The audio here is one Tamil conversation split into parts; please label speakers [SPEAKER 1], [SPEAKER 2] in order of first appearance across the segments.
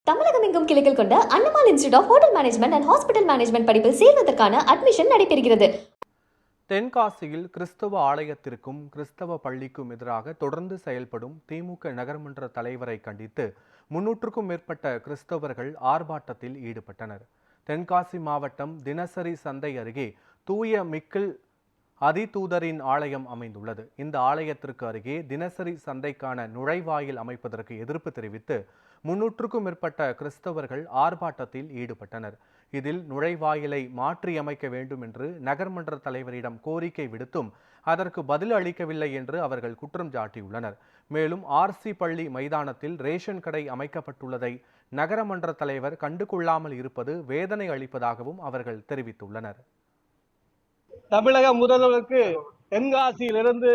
[SPEAKER 1] தமிழகம் எங்கும் கிளைகள் கொண்ட Annamalai institute of hotel management and hospital management படிப்பில் சேர்வதற்கான அட்மிஷன் நடைபெறுகிறது.
[SPEAKER 2] தென்காசியில் கிறிஸ்தவ ஆலயத்திற்கும் கிறிஸ்தவ பள்ளிக்கும் எதிராக தொடர்ந்து செயல்படும் திமுக நகர்மன்ற தலைவரை கண்டித்து 300க்கும் மேற்பட்ட கிறிஸ்தவர்கள் ஆர்ப்பாட்டத்தில் ஈடுபட்டனர். தென்காசி மாவட்டம் தினசரி சந்தை அருகே தூய மிக்கேல் அதிதூதரின் ஆலயம் அமைந்துள்ளது. இந்த ஆலயத்திற்கு அருகே தினசரி சந்தைக்கான நுழைவாயில் அமைப்பதற்கு எதிர்ப்பு தெரிவித்து 300க்கும் மேற்பட்ட கிறிஸ்தவர்கள் ஆர்ப்பாட்டத்தில் ஈடுபட்டனர். இதில் நுழைவாயிலை மாற்றியமைக்க வேண்டும் என்று நகர்மன்ற தலைவரிடம் கோரிக்கை விடுத்தும் அதற்கு பதில் அளிக்கவில்லை என்று அவர்கள் குற்றம் சாட்டியுள்ளனர். மேலும் ஆர்சி பள்ளி மைதானத்தில் ரேஷன் கடை அமைக்கப்பட்டுள்ளதை நகரமன்ற தலைவர் கண்டுகொள்ளாமல் இருப்பது வேதனை அளிப்பதாகவும் அவர்கள் தெரிவித்துள்ளனர்.
[SPEAKER 3] தமிழக முதல்வருக்கு தென்காசியிலிருந்து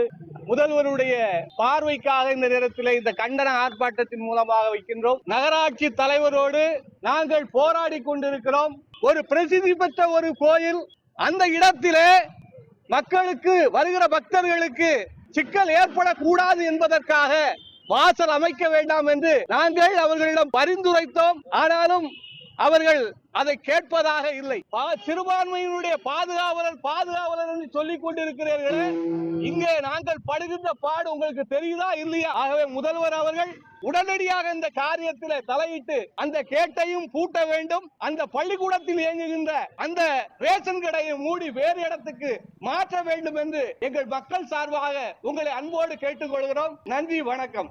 [SPEAKER 3] முதல்வருடைய பார்வைக்காக இந்த நேரத்தில் இந்த கண்டன ஆர்ப்பாட்டத்தின் மூலமாக வைக்கின்றோம். நகராட்சி தலைவரோடு நாங்கள் போராடி கொண்டிருக்கிறோம். ஒரு பிரசித்தி பெற்ற ஒரு கோயில், அந்த இடத்திலே மக்களுக்கு வருகிற பக்தர்களுக்கு சிக்கல் ஏற்படக்கூடாது என்பதற்காக வாசல் அமைக்க வேண்டாம் என்று நாங்கள் அவர்களிடம் பரிந்துரைத்தோம். ஆனாலும் அவர்கள் அதை கேட்பதாக இல்லை. சிறுபான்மையினுடைய பாதுகாவலர் என்று சொல்லிக் கொண்டிருக்கிறீர்களே, இங்கே நாங்கள் படுகின்ற பாடு உங்களுக்கு தெரியுதா இல்லையா? ஆகவே முதல்வர் அவர்கள் உடனடியாக இந்த காரியத்தில் தலையிட்டு அந்த கேட்டையும் பூட்ட வேண்டும். அந்த பள்ளிக்கூடத்தில் இயங்குகின்ற அந்த ரேஷன் கடையை மூடி வேறு இடத்துக்கு மாற்ற வேண்டும் என்று எங்கள் மக்கள் சார்பாக உங்களை அன்போடு கேட்டுக்கொள்கிறோம். நன்றி, வணக்கம்.